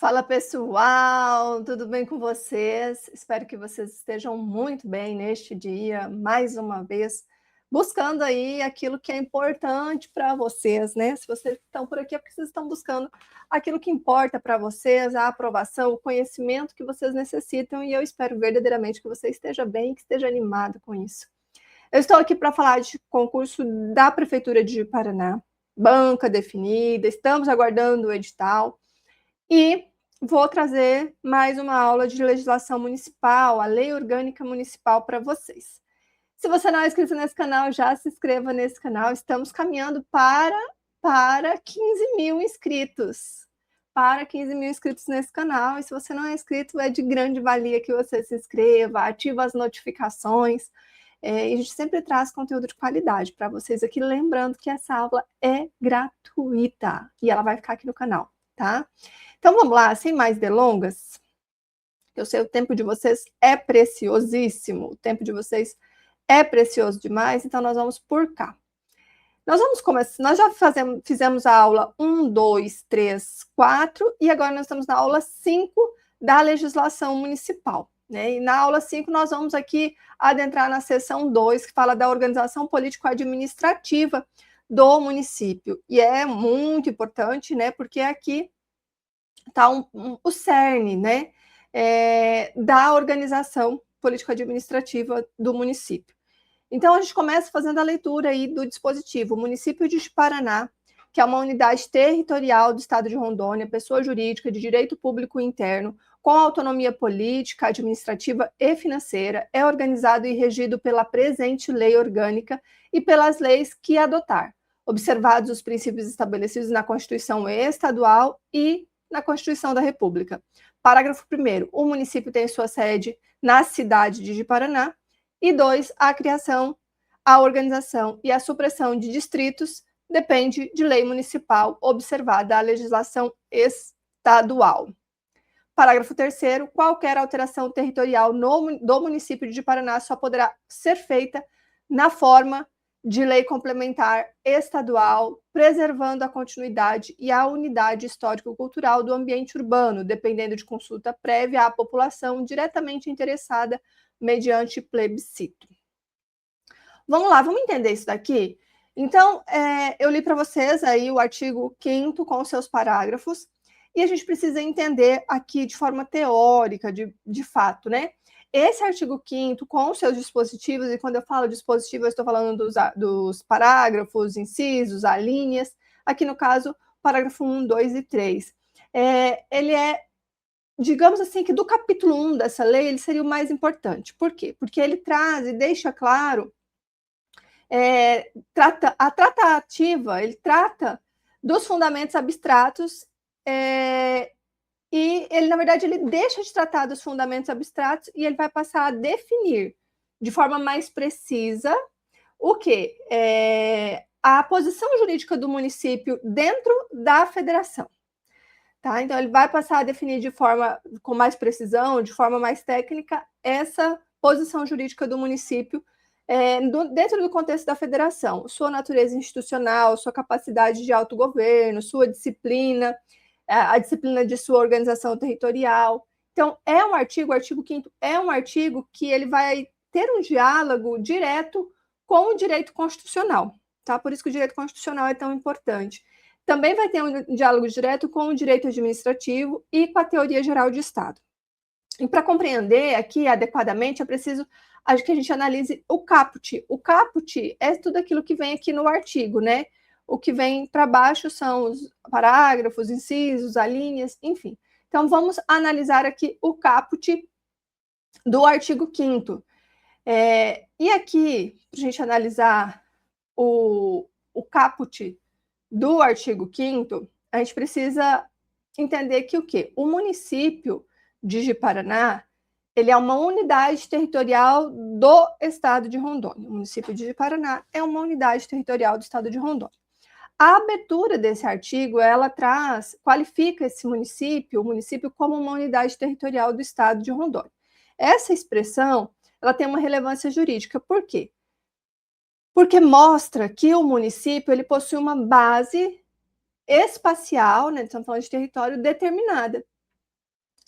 Fala pessoal, tudo bem com vocês? Espero que vocês estejam muito bem neste dia, mais uma vez, buscando aí aquilo que é importante para vocês, né? Se vocês estão por aqui é porque vocês estão buscando aquilo que importa para vocês, a aprovação, o conhecimento que vocês necessitam, e eu espero verdadeiramente que você esteja bem, que esteja animado com isso. Eu estou aqui para falar de concurso da Prefeitura de Paraná, banca definida, estamos aguardando o edital. E vou trazer mais uma aula de legislação municipal, a Lei Orgânica Municipal para vocês. Se você não é inscrito nesse canal, já se inscreva nesse canal. Estamos caminhando para 15 mil inscritos. Para 15 mil inscritos nesse canal. E se você não é inscrito, é de grande valia que você se inscreva, ativa as notificações. E a gente sempre traz conteúdo de qualidade para vocês aqui. Lembrando que essa aula é gratuita e ela vai ficar aqui no canal, tá? Então vamos lá, sem mais delongas. Eu sei, o tempo de vocês é preciosíssimo, o tempo de vocês é precioso demais, então nós vamos por cá. Nós vamos começar, nós já fizemos a aula 1, 2, 3, 4, e agora nós estamos na aula 5 da legislação municipal, né? E na aula 5 nós vamos aqui adentrar na seção 2, que fala da organização político-administrativa do município. E é muito importante, né? Porque aqui está o cerne, né, da organização político-administrativa do município. Então, a gente começa fazendo a leitura aí do dispositivo. O município de Paraná, que é uma unidade territorial do estado de Rondônia, pessoa jurídica de direito público interno, com autonomia política, administrativa e financeira, é organizado e regido pela presente lei orgânica e pelas leis que adotar, observados os princípios estabelecidos na Constituição Estadual e na Constituição da República. Parágrafo 1º, o município tem sua sede na cidade de Paraná. E 2, a criação, a organização e a supressão de distritos depende de lei municipal, observada a legislação estadual. Parágrafo 3º, qualquer alteração territorial do município de Paraná só poderá ser feita na forma de lei complementar estadual, preservando a continuidade e a unidade histórico-cultural do ambiente urbano, dependendo de consulta prévia à população diretamente interessada mediante plebiscito. Vamos lá, vamos entender isso daqui? Então, eu li para vocês aí o artigo 5º com seus parágrafos, e a gente precisa entender aqui de forma teórica, de fato, né? Esse artigo 5º, com seus dispositivos, e quando eu falo dispositivo, eu estou falando dos parágrafos, incisos, alíneas, aqui no caso, parágrafo 1, 2 e 3. Ele é, digamos assim, que do capítulo 1 dessa lei, ele seria o mais importante. Por quê? Porque ele traz e deixa claro, a tratativa, ele trata dos fundamentos abstratos, e ele, na verdade, ele deixa de tratar dos fundamentos abstratos e ele vai passar a definir de forma mais precisa o quê? A posição jurídica do município dentro da federação. Tá? Então, ele vai passar a definir com mais precisão, de forma mais técnica, essa posição jurídica do município dentro do contexto da federação. Sua natureza institucional, sua capacidade de autogoverno, sua disciplina, a disciplina de sua organização territorial. Então, o artigo 5º é um artigo que ele vai ter um diálogo direto com o direito constitucional, tá? Por isso que o direito constitucional é tão importante. Também vai ter um diálogo direto com o direito administrativo e com a teoria geral de Estado. E para compreender aqui adequadamente, é preciso que a gente analise o caput. O caput é tudo aquilo que vem aqui no artigo, né? O que vem para baixo são os parágrafos, incisos, alíneas, enfim. Então, vamos analisar aqui o caput do artigo 5º. E aqui, para a gente analisar o caput do artigo 5º, a gente precisa entender que o quê? O município de Paraná, ele é uma unidade territorial do estado de Rondônia. O município de Paraná é uma unidade territorial do estado de Rondônia. A abertura desse artigo, ela qualifica esse município, o município, como uma unidade territorial do estado de Rondônia. Essa expressão, ela tem uma relevância jurídica. Por quê? Porque mostra que o município, ele possui uma base espacial, né, estamos falando de território, determinada.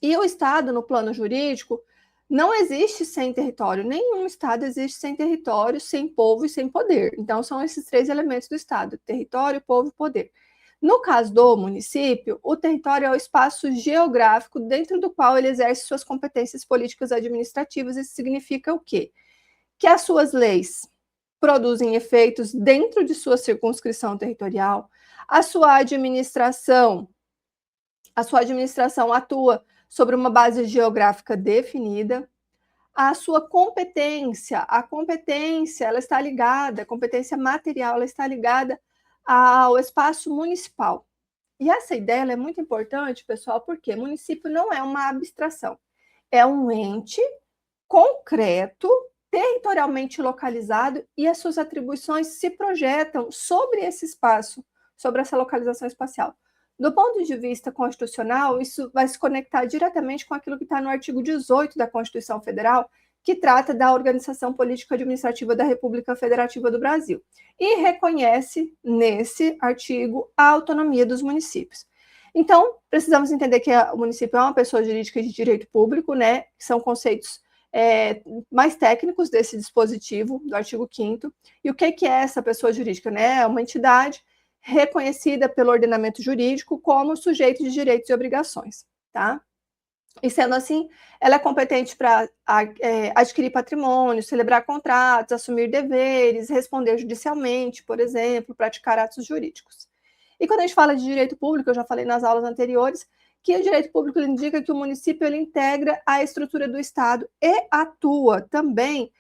E o Estado, no plano jurídico, não existe sem território. Nenhum Estado existe sem território, sem povo e sem poder. Então, são esses três elementos do Estado: território, povo e poder. No caso do município, o território é o espaço geográfico dentro do qual ele exerce suas competências políticas administrativas. Isso significa o quê? Que as suas leis produzem efeitos dentro de sua circunscrição territorial, a sua administração atua sobre uma base geográfica definida, a sua competência, ela está ligada, a competência material, ela está ligada ao espaço municipal. E essa ideia é muito importante, pessoal, porque município não é uma abstração, é um ente concreto, territorialmente localizado, e as suas atribuições se projetam sobre esse espaço, sobre essa localização espacial. Do ponto de vista constitucional, isso vai se conectar diretamente com aquilo que está no artigo 18 da Constituição Federal, que trata da organização político-administrativa da República Federativa do Brasil, e reconhece, nesse artigo, a autonomia dos municípios. Então, precisamos entender que o município é uma pessoa jurídica de direito público, né? Que são conceitos mais técnicos desse dispositivo, do artigo 5º. E o que é essa pessoa jurídica? Né? É uma entidade reconhecida pelo ordenamento jurídico como sujeito de direitos e obrigações, tá? E sendo assim, ela é competente para adquirir patrimônio, celebrar contratos, assumir deveres, responder judicialmente, por exemplo, praticar atos jurídicos. E quando a gente fala de direito público, eu já falei nas aulas anteriores, que o direito público indica que o município ele integra a estrutura do Estado e atua também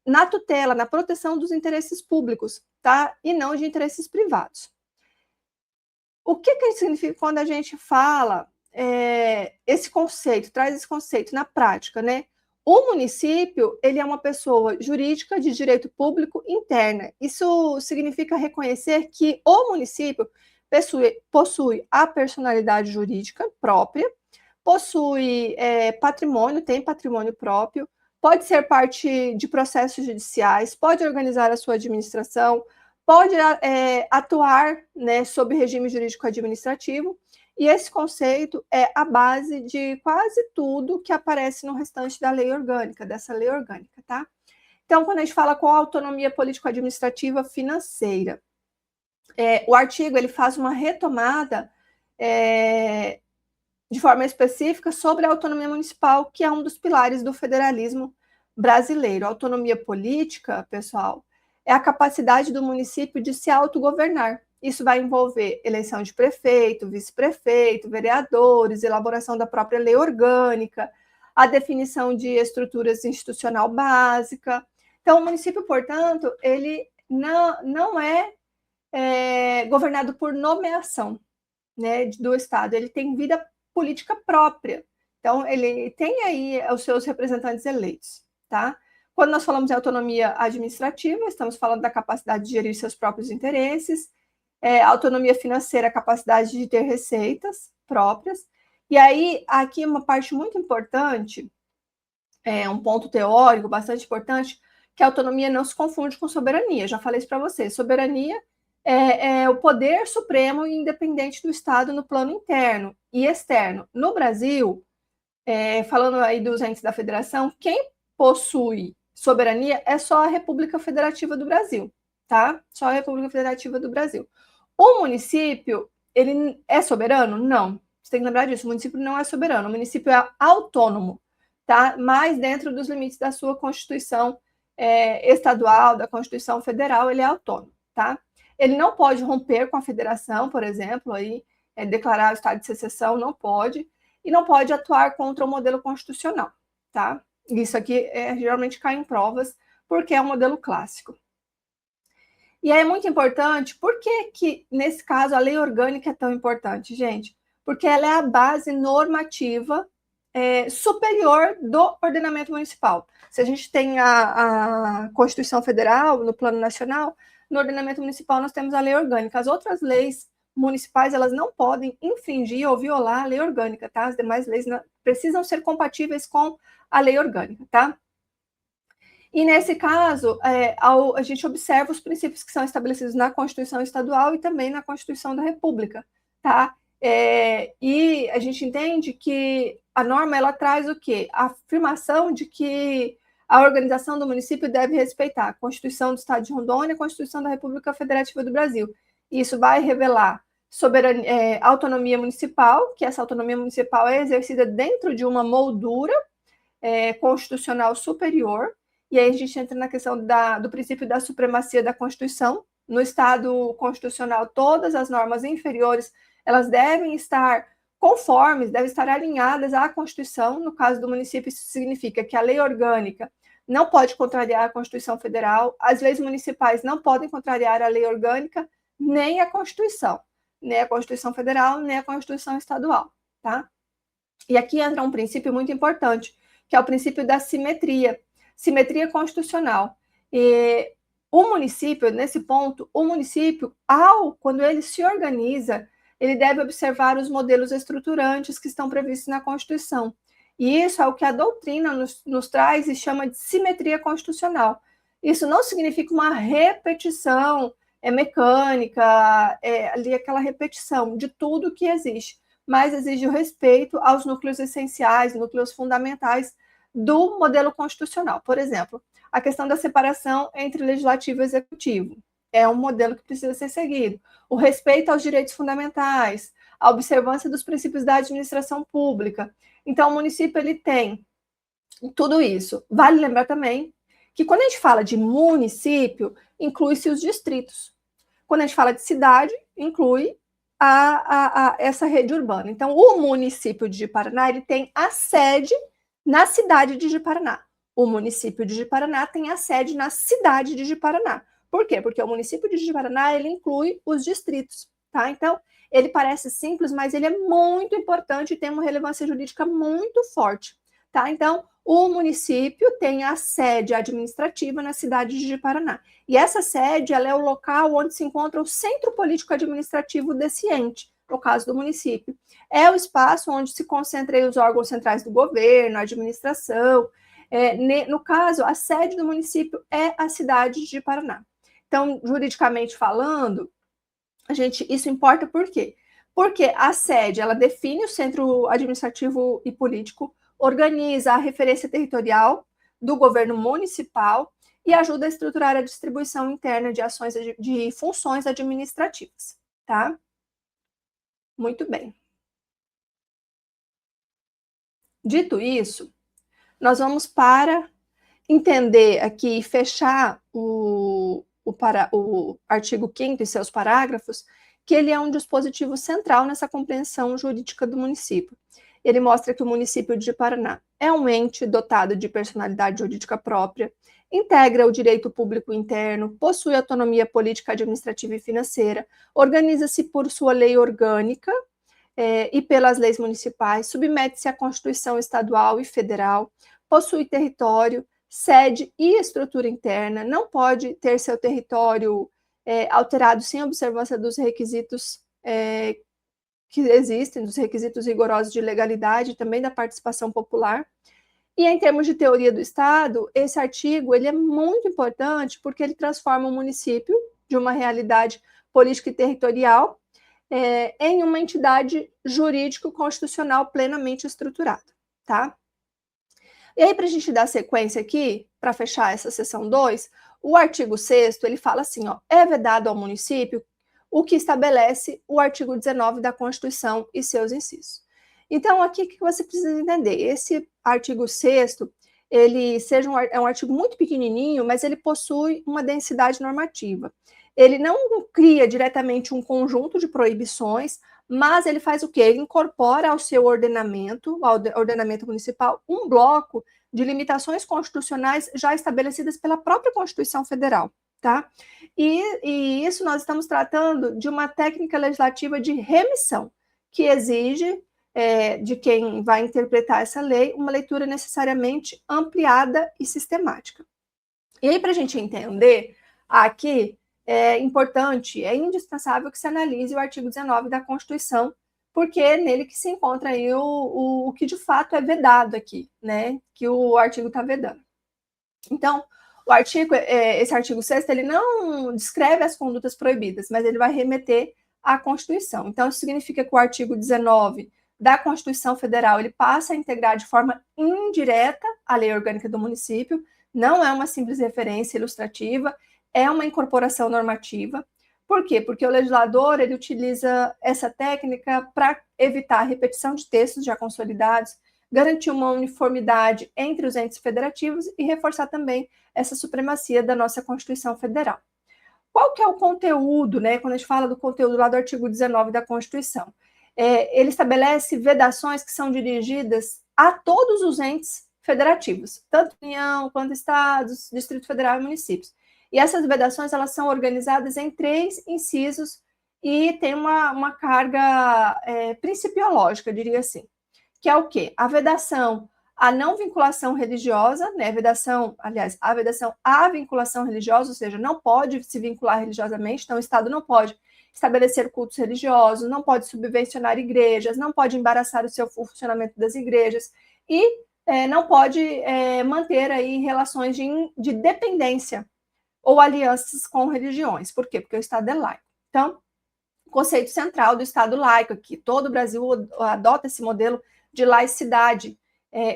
na tutela, na proteção dos interesses públicos, tá? E não de interesses privados. O que significa quando a gente fala esse conceito, traz esse conceito na prática, né? O município, ele é uma pessoa jurídica de direito público interna. Isso significa reconhecer que o município possui a personalidade jurídica própria, possui patrimônio, tem patrimônio próprio, pode ser parte de processos judiciais, pode organizar a sua administração, pode atuar, né, sob regime jurídico administrativo, e esse conceito é a base de quase tudo que aparece no restante da lei orgânica, dessa lei orgânica, tá? Então, quando a gente fala com a autonomia político-administrativa financeira, o artigo ele faz uma retomada de forma específica sobre a autonomia municipal, que é um dos pilares do federalismo brasileiro. A autonomia política, pessoal, é a capacidade do município de se autogovernar. Isso vai envolver eleição de prefeito, vice-prefeito, vereadores, elaboração da própria lei orgânica, a definição de estruturas institucional básica. Então, o município, portanto, ele não é governado por nomeação, né, do Estado. Ele tem vida política própria. Então, ele tem aí os seus representantes eleitos, tá? Quando nós falamos em autonomia administrativa, estamos falando da capacidade de gerir seus próprios interesses, autonomia financeira, a capacidade de ter receitas próprias. E aí, aqui uma parte muito importante, um ponto teórico bastante importante, que a autonomia não se confunde com soberania. Já falei isso para vocês. Soberania é o poder supremo e independente do Estado no plano interno e externo. No Brasil, falando aí dos entes da federação, quem possui soberania é só a República Federativa do Brasil, tá? Só a República Federativa do Brasil. O município, ele é soberano? Não. Você tem que lembrar disso, o município não é soberano, o município é autônomo, tá? Mas dentro dos limites da sua Constituição estadual, da Constituição Federal, ele é autônomo, tá? Ele não pode romper com a federação, por exemplo, aí, declarar o estado de secessão, não pode, e não pode atuar contra o modelo constitucional, tá? Isso aqui geralmente cai em provas, porque é um modelo clássico. E aí é muito importante, por que nesse caso a lei orgânica é tão importante, gente? Porque ela é a base normativa superior do ordenamento municipal. Se a gente tem a Constituição Federal no plano nacional, no ordenamento municipal nós temos a lei orgânica. As outras leis municipais, elas não podem infringir ou violar a lei orgânica, tá? As demais leis precisam ser compatíveis com a lei orgânica, tá? E nesse caso, a gente observa os princípios que são estabelecidos na Constituição Estadual e também na Constituição da República, tá? E a gente entende que a norma ela traz o quê? A afirmação de que a organização do município deve respeitar a Constituição do Estado de Rondônia e a Constituição da República Federativa do Brasil. Isso vai revelar autonomia municipal, que essa autonomia municipal é exercida dentro de uma moldura constitucional superior, e aí a gente entra na questão do princípio da supremacia da Constituição. No Estado constitucional, todas as normas inferiores, elas devem estar conformes, devem estar alinhadas à Constituição. No caso do município, isso significa que a lei orgânica não pode contrariar a Constituição Federal, as leis municipais não podem contrariar a lei orgânica, nem a Constituição, nem a Constituição Federal, nem a Constituição Estadual, tá? E aqui entra um princípio muito importante, que é o princípio da simetria constitucional. E o município, nesse ponto, quando ele se organiza, ele deve observar os modelos estruturantes que estão previstos na Constituição. E isso é o que a doutrina nos traz e chama de simetria constitucional. Isso não significa uma repetição mecânica, ali aquela repetição de tudo que existe, mas exige o respeito aos núcleos essenciais, núcleos fundamentais do modelo constitucional. Por exemplo, a questão da separação entre legislativo e executivo é um modelo que precisa ser seguido. O respeito aos direitos fundamentais, a observância dos princípios da administração pública. Então, o município ele tem tudo isso. Vale lembrar também que quando a gente fala de município, inclui-se os distritos. Quando a gente fala de cidade, inclui essa rede urbana. Então, o município de Ji-Paraná ele tem a sede na cidade de Ji-Paraná. O município de Ji-Paraná tem a sede na cidade de Ji-Paraná. Por quê? Porque o município de Ji-Paraná ele inclui os distritos, tá? Então, ele parece simples, mas ele é muito importante e tem uma relevância jurídica muito forte, tá? Então, o município tem a sede administrativa na cidade de Ji-Paraná. E essa sede ela é o local onde se encontra o centro político administrativo desse ente, no caso do município. É o espaço onde se concentram os órgãos centrais do governo, a administração. No caso, a sede do município é a cidade de Ji-Paraná. Então, juridicamente falando, isso importa por quê? Porque a sede, ela define o centro administrativo e político, organiza a referência territorial do governo municipal e ajuda a estruturar a distribuição interna de ações de funções administrativas, tá? Muito bem. Dito isso, nós vamos para entender aqui, fechar o artigo 5º e seus parágrafos, que ele é um dispositivo central nessa compreensão jurídica do município. Ele mostra que o município de Ji-Paraná é um ente dotado de personalidade jurídica própria, integra o direito público interno, possui autonomia política, administrativa e financeira, organiza-se por sua lei orgânica e pelas leis municipais, submete-se à Constituição estadual e federal, possui território, sede e estrutura interna, não pode ter seu território alterado sem observância dos requisitos que existem, dos requisitos rigorosos de legalidade e também da participação popular. E em termos de teoria do Estado, esse artigo ele é muito importante porque ele transforma o município de uma realidade política e territorial em uma entidade jurídico-constitucional plenamente estruturada, tá? E aí, para a gente dar sequência aqui, para fechar essa seção 2, o artigo 6º, ele fala assim, ó, é vedado ao município o que estabelece o artigo 19 da Constituição e seus incisos. Então, aqui, o que você precisa entender? Esse artigo 6º, ele é um artigo muito pequenininho, mas ele possui uma densidade normativa. Ele não cria diretamente um conjunto de proibições, mas ele faz o quê? Ele incorpora ao seu ordenamento, ao ordenamento municipal, um bloco de limitações constitucionais já estabelecidas pela própria Constituição Federal, tá? E isso nós estamos tratando de uma técnica legislativa de remissão, que exige de quem vai interpretar essa lei uma leitura necessariamente ampliada e sistemática. E aí, para a gente entender, aqui é importante, é indispensável que se analise o artigo 19 da Constituição, porque é nele que se encontra aí o que de fato é vedado aqui, né? Que o artigo está vedando. Então, esse artigo 6º, ele não descreve as condutas proibidas, mas ele vai remeter à Constituição. Então, isso significa que o artigo 19 da Constituição Federal, ele passa a integrar de forma indireta a lei orgânica do município, não é uma simples referência ilustrativa, é uma incorporação normativa. Por quê? Porque o legislador, ele utiliza essa técnica para evitar a repetição de textos já consolidados, garantir uma uniformidade entre os entes federativos e reforçar também essa supremacia da nossa Constituição Federal. Qual que é o conteúdo, né? Quando a gente fala do conteúdo lá do artigo 19 da Constituição, ele estabelece vedações que são dirigidas a todos os entes federativos, tanto União quanto Estados, Distrito Federal e municípios. E essas vedações, elas são organizadas em 3 incisos e tem uma carga principiológica, eu diria assim, que é o quê? A vedação à não vinculação religiosa, né? A vedação à vinculação religiosa, ou seja, não pode se vincular religiosamente, então o Estado não pode estabelecer cultos religiosos, não pode subvencionar igrejas, não pode embaraçar o funcionamento das igrejas e não pode manter aí relações de dependência ou alianças com religiões. Por quê? Porque o Estado é laico. Então, o conceito central do Estado laico aqui, todo o Brasil adota esse modelo de laicidade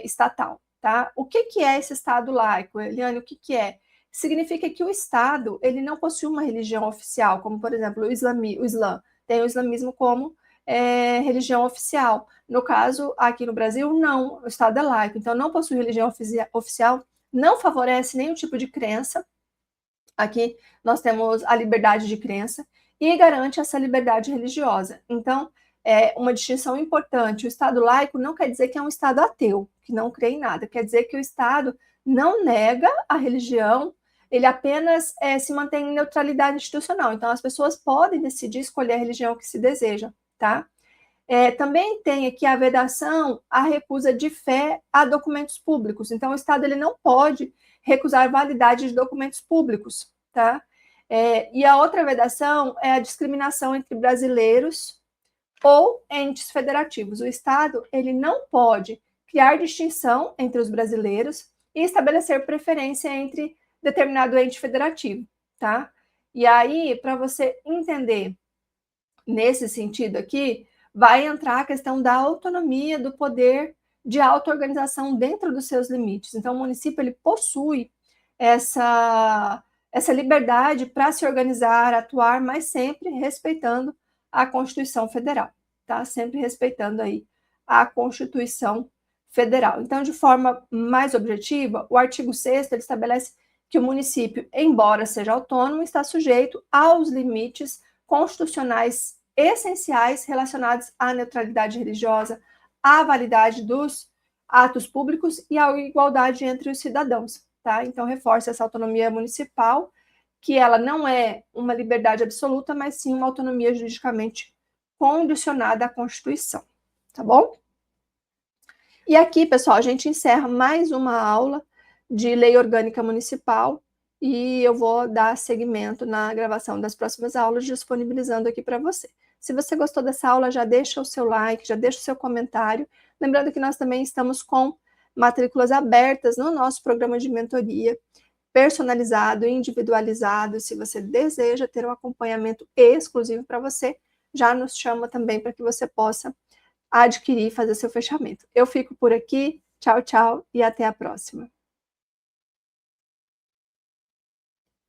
estatal, tá? O que é esse Estado laico, Eliane? O que é? Significa que o Estado, ele não possui uma religião oficial, como, por exemplo, o Islã. Tem o islamismo como religião oficial. No caso, aqui no Brasil, não. O Estado é laico, então não possui religião oficial, não favorece nenhum tipo de crença. Aqui nós temos a liberdade de crença e garante essa liberdade religiosa. Então, uma distinção importante. O Estado laico não quer dizer que é um Estado ateu, que não crê em nada. Quer dizer que o Estado não nega a religião, ele apenas se mantém em neutralidade institucional. Então, as pessoas podem decidir escolher a religião que se deseja, tá? Também tem aqui a vedação à recusa de fé a documentos públicos. Então, o Estado ele não pode recusar a validade de documentos públicos, tá? E a outra vedação é a discriminação entre brasileiros ou entes federativos. O Estado ele não pode criar distinção entre os brasileiros e estabelecer preferência entre determinado ente federativo, tá? E aí, para você entender nesse sentido aqui, vai entrar a questão da autonomia do poder de auto-organização dentro dos seus limites. Então, o município ele possui essa liberdade para se organizar, atuar, mas sempre respeitando a Constituição Federal, tá? Sempre respeitando aí a Constituição Federal. Então, de forma mais objetiva, o artigo 6º ele estabelece que o município, embora seja autônomo, está sujeito aos limites constitucionais essenciais relacionados à neutralidade religiosa, à validade dos atos públicos e à igualdade entre os cidadãos, tá? Então, reforça essa autonomia municipal, que ela não é uma liberdade absoluta, mas sim uma autonomia juridicamente condicionada à Constituição, tá bom? E aqui, pessoal, a gente encerra mais uma aula de Lei Orgânica Municipal e eu vou dar seguimento na gravação das próximas aulas, disponibilizando aqui para você. Se você gostou dessa aula, já deixa o seu like, já deixa o seu comentário. Lembrando que nós também estamos com matrículas abertas no nosso programa de mentoria, personalizado, individualizado. Se você deseja ter um acompanhamento exclusivo para você, já nos chama também para que você possa adquirir e fazer seu fechamento. Eu fico por aqui. Tchau, tchau e até a próxima.